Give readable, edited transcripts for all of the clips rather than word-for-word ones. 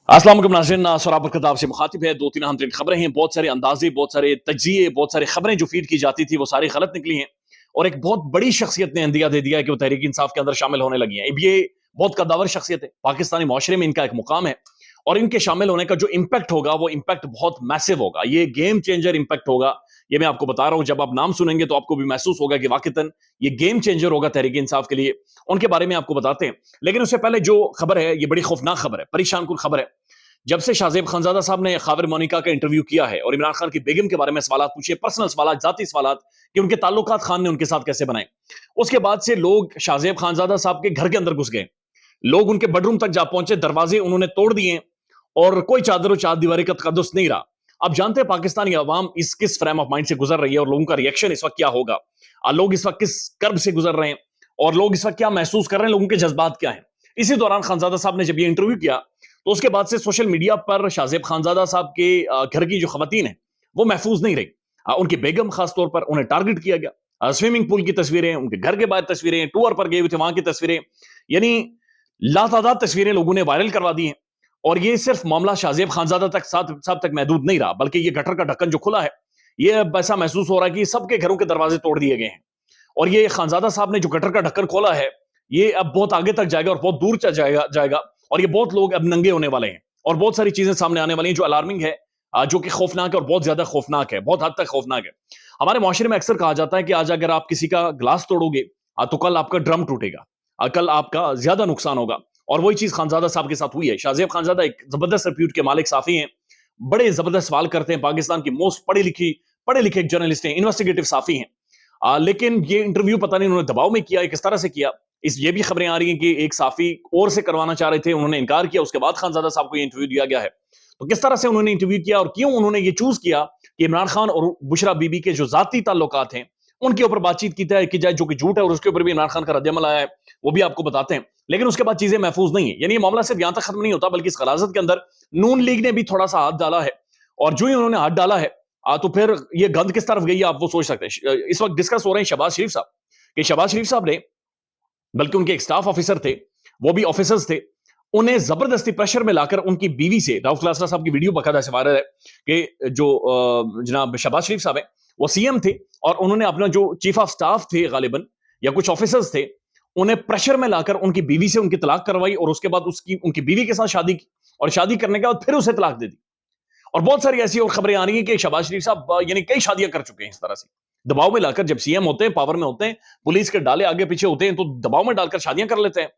अस्सलाम वालेकुम नाज़रीन, सराब बरकत आपसे मुखातिब है। दो तीन अहम तरीन खबरें हैं, बहुत सारे अंदाजे, बहुत सारे तज्जिए, बहुत सारे खबरें जो फीड की जाती थी वो सारी गलत निकली हैं। और एक बहुत बड़ी शख्सियत ने अंदिया दे दिया है कि वो तहरीक इंसाफ के अंदर शामिल होने लगी हैं। अब ये बहुत कद्दावर शख्सियत है, पाकिस्तानी माशरे में इनका एक मुकाम है और इनके शामिल होने का जो इम्पैक्ट होगा वो इम्पैक्ट बहुत मैसिव होगा। ये गेम चेंजर इम्पैक्ट होगा। ये मैं आपको बता रहा हूं, जब आप नाम सुनेंगे तो आपको भी महसूस होगा कि वाकईतन ये गेम चेंजर होगा तहरीक इंसाफ के लिए। उनके बारे में आपको बताते हैं, लेकिन उससे पहले जो खबर है ये बड़ी खौफनाक खबर है, परेशान कुन खबर है। जब से शाहजेब खानजादा साहब ने खावर मोनिका का इंटरव्यू किया है और इमरान खान की बेगम के बारे में सवाल पूछे, पर्सनल सवाल, जाती सवाल कि उनके ताल्लुकात खान ने उनके साथ कैसे बनाए, उसके बाद से लोग शाहजेब खानजादा साहब के घर के अंदर घुस गए। लोग उनके बेडरूम तक जा पहुंचे, दरवाजे उन्होंने तोड़ दिए और कोई चादर और चार दीवारी का तकद्दुस नहीं रहा। अब जानते हैं पाकिस्तानी अवाम इस किस फ्रेम ऑफ माइंड से गुजर रही है और लोगों का रिएक्शन इस वक्त क्या होगा। लोग इस वक्त किस कर्ब से गुजर रहे हैं और लोग इस वक्त क्या महसूस कर रहे हैं, लोगों के जज्बात क्या हैं। इसी दौरान खानजादा साहब ने जब ये इंटरव्यू किया तो उसके बाद से सोशल मीडिया पर शाहजेब खानजादा साहब के घर की जो खवातीन है वो महफूज नहीं रही। उनकी बेगम खास तौर पर उन्हें टारगेट किया गया। स्विमिंग पूल की तस्वीरें, उनके घर के बाहर तस्वीरें, टूर पर गए हुए थे वहां की तस्वीरें, यानी लातादाद तस्वीरें लोगों ने वायरल करवा दी हैं। और ये सिर्फ मामला शाहजेब खानजादा तक साहब तक महदूद नहीं रहा, बल्कि ये गटर का ढक्कन जो खुला है, ये अब ऐसा महसूस हो रहा है कि सबके घरों के दरवाजे तोड़ दिए गए हैं। और ये खानजादा साहब ने जो गटर का ढक्कन खोला है, ये अब बहुत आगे तक जाएगा और बहुत दूर चल जाएगा और ये बहुत लोग अब नंगे होने वाले हैं और बहुत सारी चीजें सामने आने वाली हैं जो अलार्मिंग है, जो कि खौफनाक है और बहुत ज्यादा खौफनाक है, बहुत हद तक खौफनाक है। हमारे मुआशरे में अक्सर कहा जाता है कि आज अगर आप किसी का ग्लास तोड़ोगे तो कल आपका ड्रम टूटेगा, कल आपका ज्यादा नुकसान होगा। और वही चीज खानजादा साहब के साथ हुई है। शाहजेब खानजादा एक जबरदस्त रिप्यूट के मालिक साफी हैं, बड़े जबरदस्त सवाल करते हैं, पाकिस्तान की मोस्ट पढ़े लिखे एक जर्नलिस्ट हैं, इन्वेस्टिगेटिव साफी हैं। लेकिन ये इंटरव्यू पता नहीं उन्होंने दबाव में किया है, किस तरह से किया। ये भी खबरें आ रही हैं कि एक साफी और से करवाना चाह रहे थे, उन्होंने इनकार किया, उसके बाद खानजादा साहब को ये इंटरव्यू दिया गया है। तो किस तरह से उन्होंने इंटरव्यू किया और क्यों उन्होंने ये चूज किया कि इमरान खान और बुशरा बीबी के जो जाती ताल्लुकात हैं उनके ऊपर बातचीत की जाए, जो कि झूठ है और उसके ऊपर भी इमरान खान का रद्दअमल आया है, वो भी आपको बताते हैं। लेकिन उसके बाद चीजें महफूज नहीं है, यानी ये मामला सिर्फ यहां तक खत्म नहीं होता, बल्कि इस गलाजत के अंदर नून लीग ने भी थोड़ा सा हाथ डाला है। और जो ही उन्होंने हाथ डाला है तो फिर ये गंद किस तरफ गई है आप वो सोच सकते हैं। इस वक्त डिस्कस हो रहे हैं शहबाज शरीफ साहब, कि शहबाज शरीफ साहब ने, बल्कि उनके एक स्टाफ ऑफिसर थे, वो भी ऑफिसर्स थे, उन्हें जबरदस्ती प्रेशर में लाकर उनकी बीवी से, राउफ क्लासरा साहब की वीडियो बकायदा से वायरल है कि जो जनाब शहबाज शरीफ साहब है वो सीएम थे और उन्होंने अपना जो चीफ ऑफ स्टाफ थे गालिबन या कुछ ऑफिसर्स थे, उन्हें प्रेशर में लाकर उनकी बीवी से उनकी तलाक करवाई और उसके बाद उसकी उनकी बीवी के साथ शादी की और शादी करने के बाद फिर उसे तलाक दे दी। और बहुत सारी ऐसी और खबरें आ रही हैं कि शहबाज शरीफ साहब यानी कई शादियां कर चुके हैं इस तरह से, दबाव में लाकर। जब सीएम होते हैं, पावर में होते हैं, पुलिस के डाले आगे पीछे होते हैं, तो दबाव में डालकर शादियां कर लेते हैं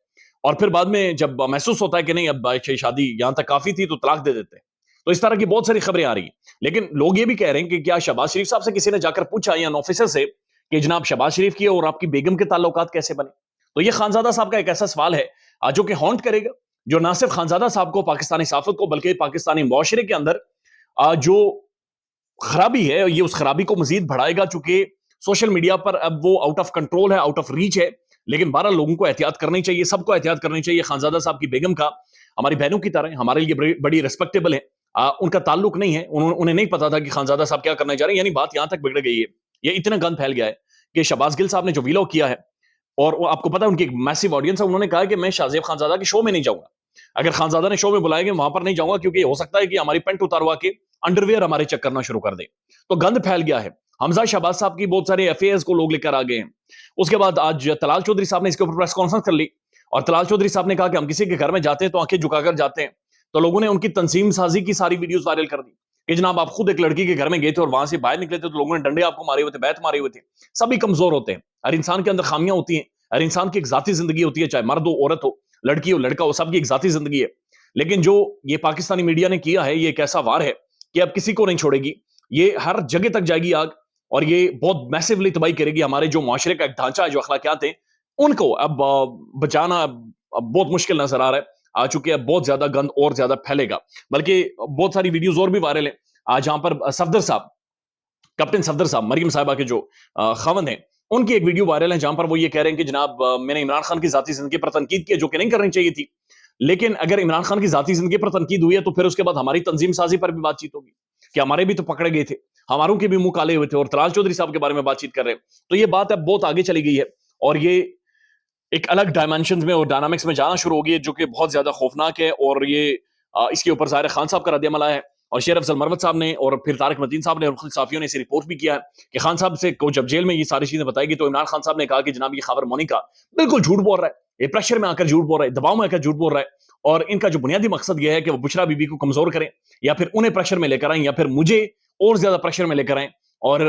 और फिर बाद में जब महसूस होता है कि नहीं अब शादी यहां तक काफी थी तो तलाक दे देते हैं। तो इस तरह की बहुत सारी खबरें आ रही हैं। लेकिन लोग ये भी कह रहे हैं कि क्या शहबाज शरीफ साहब से किसी ने जाकर पूछा या ऑफिसर से कि जनाब शहबाज शरीफ की और आपकी बेगम के ताल्लुकात कैसे बने। तो ये खानजादा साहब का एक ऐसा सवाल है जो कि हॉन्ट करेगा, जो ना सिर्फ खानजादा साहब को, पाकिस्तानी सहाफत को, बल्कि पाकिस्तानी मुआशरे के अंदर जो खराबी है ये उस खराबी को मजीद बढ़ाएगा। चूंकि सोशल मीडिया पर अब वो आउट ऑफ कंट्रोल है, आउट ऑफ रीच है, लेकिन 12 लोगों को एहतियात करनी चाहिए, सबको एहतियात करनी चाहिए। खानजादा साहब की बेगम का हमारी बहनों की तरह हमारे लिए बड़ी रिस्पेक्टेबल है, उनका ताल्लुक नहीं है, उन्हें नहीं पता था कि खानजादा साहब क्या करने जा रहे हैं, यानी बात यहां तक बिगड़ गई है। ये इतना गंद फैल गया है कि शहबाज गिल साहब ने जो वीलॉग किया है, और वो आपको पता है उनकी एक मैसिव ऑडियंस है, उन्होंने कहा कि मैं शाहजेब खानजादा के शो में नहीं जाऊंगा, अगर खानजादा ने शो में बुलाएंगे वहां पर नहीं जाऊंगा, क्योंकि हो सकता है कि हमारी पेंट उतारवा के अंडरवियर हमारे चेक करना शुरू कर दे। तो गंद फैल गया है। हमजा शहबाज साहब की बहुत सारे एफएएस को लोग लेकर आ गए हैं। उसके बाद आज तलाल चौधरी साहब ने इसके ऊपर प्रेस कॉन्फ्रेंस कर ली और तलाल चौधरी साहब ने कहा कि हम किसी के घर में जाते हैं तो आंखें झुकाकर जाते हैं। तो लोगों ने उनकी तंजीम साजी की सारी वीडियोस वायरल कर दी कि जनाब आप खुद एक लड़की के घर में गए थे और वहां से बाहर निकले थे तो लोगों ने डंडे आपको मारे हुए थे, बैत मारे हुए थे। सभी कमजोर होते हैं, हर इंसान के अंदर खामियां होती हैं, हर इंसान की एक जाती जिंदगी होती है, चाहे मर्द हो, औरत हो, लड़की हो, लड़का हो, सबकी एक जाती जिंदगी है। लेकिन जो ये पाकिस्तानी मीडिया ने किया है, ये एक ऐसा वार है कि अब किसी को नहीं छोड़ेगी, ये हर जगह तक जाएगी आग और ये बहुत मैसिवली तबाही करेगी। हमारे जो मुआशरे का एक ढांचा है, जो अखलाकियात है, उनको अब बचाना अब बहुत मुश्किल नजर आ रहा है। आ चुके अब बहुत ज्यादा गंद और ज्यादा फैलेगा, बल्कि बहुत सारी वीडियोज और भी वायरल है आज, जहां पर सफदर साहब, कैप्टन सफदर साहब, मरियम साहिबा के जो खावंद हैं, उनकी एक वीडियो वायरल है जहां पर वो ये कह रहे हैं कि जनाब मैंने इमरान खान की जाती जिंदगी पर तनकीद की, जो कि नहीं करनी चाहिए थी। लेकिन अगर इमरान खान की जाती जिंदगी पर तनकीद हुई है तो फिर उसके बाद हमारी तंजीम साजी पर भी बातचीत होगी कि हमारे भी तो पकड़े गए थे, हमारों के भी मुंह काले हुए थे और तलाल चौधरी साहब के बारे में बातचीत कर रहे हैं। तो ये बात अब बहुत आगे चली गई है और ये एक अलग डायमेंशन में और डायनामिक्स में जाना शुरू हो गई है, जो कि बहुत ज्यादा खौफनाक है। और ये اس کے اوپر ظاہر خان صاحب کا رد عمل آیا ہے اور شیر افضل مروت صاحب نے اور پھر طارق متین صاحب نے اور خود صحافیوں نے اسے رپورٹ بھی کیا ہے کہ خان صاحب سے کو جب جیل میں یہ ساری چیزیں بتائی گئی تو عمران خان صاحب نے کہا کہ جناب یہ خاور مونیکا بالکل جھوٹ بول رہا ہے، یہ پریشر میں آ کر جھوٹ بول رہا ہے، دباؤ میں آ کر جھوٹ بول رہا ہے، اور ان کا جو بنیادی مقصد یہ ہے کہ وہ بشرا بی بی کو کمزور کریں یا پھر انہیں پریشر میں لے کر آئیں یا پھر مجھے اور زیادہ پریشر میں لے کر آئیں، اور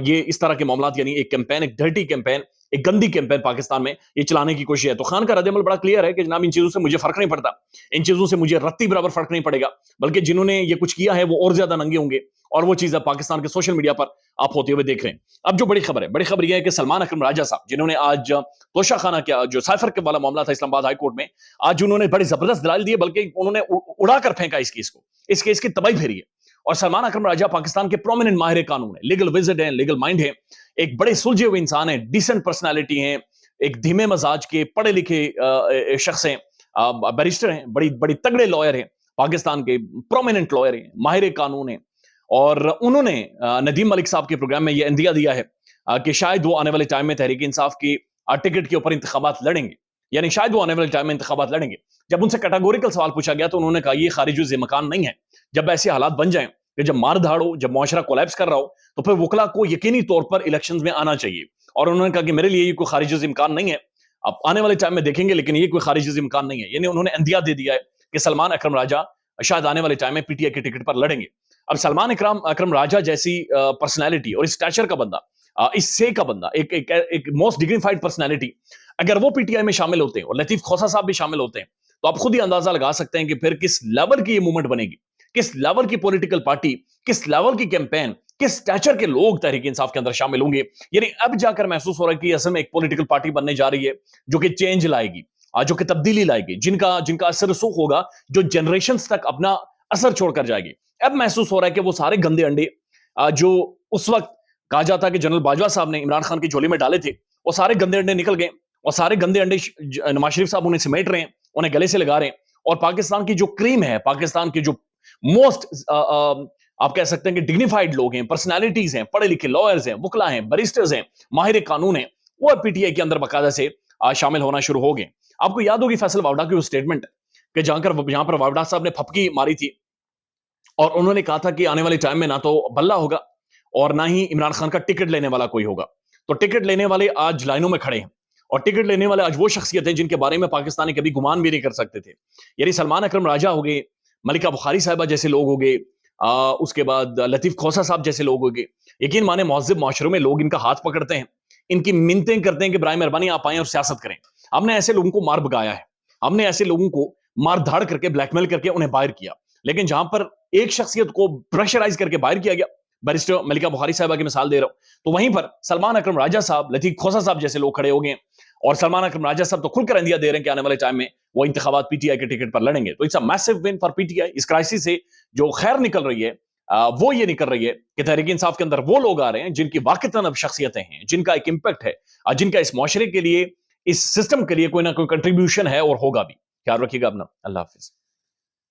یہ اس طرح کے معاملات یعنی ایک کیمپین، ایک ڈرٹی کیمپین، ایک گندی کیمپین پاکستان میں یہ چلانے کی کوشش ہے۔ تو خان کا رد عمل بڑا کلیئر ہے کہ جناب ان چیزوں سے مجھے فرق نہیں پڑتا، ان چیزوں سے مجھے رتی برابر فرق نہیں پڑے گا، بلکہ جنہوں نے یہ کچھ کیا ہے وہ اور زیادہ ننگے ہوں گے، اور وہ چیز اب پاکستان کے سوشل میڈیا پر آپ ہوتے ہوئے دیکھ رہے ہیں۔ اب جو بڑی خبر ہے، بڑی خبر یہ ہے کہ سلمان اکرم راجہ صاحب جنہوں نے آج توشہ خانہ کیا جو سائفر کے والا معاملہ تھا اسلام آباد ہائی کورٹ میں، آج انہوں نے بڑی زبردست دلائل دیے، بلکہ انہوں نے اڑا کر پھینکا اس کیس کو، اس کیس کی تباہی پھیری ہے۔ اور سلمان اکرم راجہ پاکستان کے پرومیننٹ ماہر قانون ہیں، لیگل وزڈ ہیں، لیگل مائنڈ ہیں، ایک بڑے سلجھے ہوئے انسان ہیں، ڈیسنٹ پرسنالٹی ہیں، ایک دھیمے مزاج کے پڑھے لکھے شخص ہیں، بیرسٹر ہیں، بڑی بڑی تگڑے لائر ہیں، پاکستان کے پرومیننٹ لائر ہیں، ماہر قانون ہیں، اور انہوں نے ندیم ملک صاحب کے پروگرام میں یہ اندیا دیا ہے کہ شاید وہ آنے والے ٹائم میں تحریک انصاف کی ٹکٹ کے اوپر انتخابات لڑیں گے، یعنی شاید وہ آنے والے ٹائم میں انتخابات لڑیں گے۔ جب ان سے کیٹاگوریکل سوال پوچھا گیا تو انہوں نے کہا یہ خارج الذمکان نہیں ہے، جب ایسے حالات بن جائیں کہ جب مار دھاڑ ہو، جب معاشرہ کولیپس کر رہا ہو تو پھر وکلا کو یقینی طور پر الیکشنز میں آنا چاہیے، اور انہوں نے کہا کہ میرے لیے یہ کوئی خارج الامکان نہیں ہے، اب آنے والے ٹائم میں دیکھیں گے لیکن یہ کوئی خارج الامکان نہیں ہے، یعنی انہوں نے اندیا دے دیا ہے کہ سلمان اکرم راجہ شاید آنے والے ٹائم میں پی ٹی آئی کی ٹکٹ پر لڑیں گے۔ اب سلمان اکرم راجہ جیسی پرسنالٹی اور اسٹیچر کا بندہ، اس سے کا بندہ، ایک موسٹ ڈگنیفائڈ پرسنالٹی، اگر وہ پی ٹی آئی میں شامل ہوتے ہیں اور لطیف کھوسہ صاحب بھی شامل ہوتے ہیں تو آپ خود ہی اندازہ لگا سکتے ہیں کہ پھر کس لیول کی یہ موومنٹ بنے گی، کس لیول کی پولیٹیکل پارٹی، کس لیول کی کیمپین، کس سٹیچر کے لوگ تحریک انصاف کے اندر شامل ہوں گے۔ یعنی اب جا کر محسوس ہو رہا ہے کہ اصل میں ایک پولیٹیکل پارٹی بننے جا رہی ہے جو کہ چینج لائے گی، جو کہ تبدیلی لائے گی، جن کا اثر رسوخ ہوگا، جو جنریشنز تک اپنا اثر چھوڑ کر جائے گی۔ اب محسوس ہو رہا ہے کہ وہ سارے گندے انڈے جو اس وقت کہا جاتا ہے کہ جنرل باجوہ صاحب نے عمران خان کی جھولی میں ڈالے تھے، وہ سارے گندے انڈے نکل گئے، اور سارے گندے انڈے نواز شریف صاحب انہیں سمیٹ رہے ہیں، انہیں گلے سے لگا رہے ہیں، اور پاکستان کی جو کریم ہے، پاکستان کی جو موسٹ آپ کہہ سکتے ہیں کہ ڈگنیفائڈ لوگ ہیں، پرسنالٹیز ہیں، پڑھے لکھے لائرز ہیں، وکلا ہیں، بیرسٹرز ہیں، ماہر قانون ہیں، وہ پی ٹی آئی کے اندر باقاعدہ سے شامل ہونا شروع ہو گئے۔ آپ کو یاد ہوگی فیصل واوڈا کی وہ سٹیٹمنٹ کہ جہاں پر واوڈا صاحب نے پھپکی ماری تھی اور انہوں نے کہا تھا کہ آنے والے ٹائم میں نہ تو بلہ ہوگا اور نہ ہی عمران خان کا ٹکٹ لینے والا کوئی ہوگا۔ تو ٹکٹ لینے والے آج لائنوں میں کھڑے ہیں، اور ٹکٹ لینے والے آج وہ شخصیت ہیں جن کے بارے میں پاکستانی کبھی گمان بھی نہیں کر سکتے تھے، یعنی سلمان اکرم راجہ ہو گئے، ملکہ بخاری صاحبہ جیسے لوگ ہو گئے، اس کے بعد لطیف کھوسہ صاحب جیسے لوگ ہو گئے۔ یقین مانے مہذب معاشروں میں لوگ ان کا ہاتھ پکڑتے ہیں، ان کی منتیں کرتے ہیں کہ برائے مہربانی آپ آئیں اور سیاست کریں۔ ہم نے ایسے لوگوں کو مار بگایا ہے، ہم نے ایسے لوگوں کو مار دھاڑ کر کے بلیک میل کر کے انہیں باہر کیا، لیکن جہاں پر ایک شخصیت کو پریشرائز کر کے باہر کیا گیا، بیرسٹر ملکہ بخاری صاحبہ کی مثال دے رہا ہوں، تو وہیں پر سلمان اکرم راجہ صاحب، لطیف کھوسہ صاحب جیسے لوگ کھڑے ہو گئے، اور سلمان اکرم راجہ صاحب تو کھل کر اندیا دے رہے ہیں کہ آنے والے ٹائم میں وہ انتخابات پی ٹی آئی کے ٹکٹ پر لڑیں گے۔ تو it's a messy one for P T I. اس کرائسس سے جو خیر نکل رہی ہے وہ یہ نکل رہی ہے کہ تحریک انصاف کے اندر وہ لوگ آ رہے ہیں جن کی واقعتاً اب شخصیتیں ہیں، جن کا ایک امپیکٹ ہے، جن کا اس معاشرے کے لیے، اس سسٹم کے لیے کوئی نہ کوئی کنٹریبیوشن ہے اور ہوگا بھی۔ خیال رکھیے گا اپنا، اللہ حافظ۔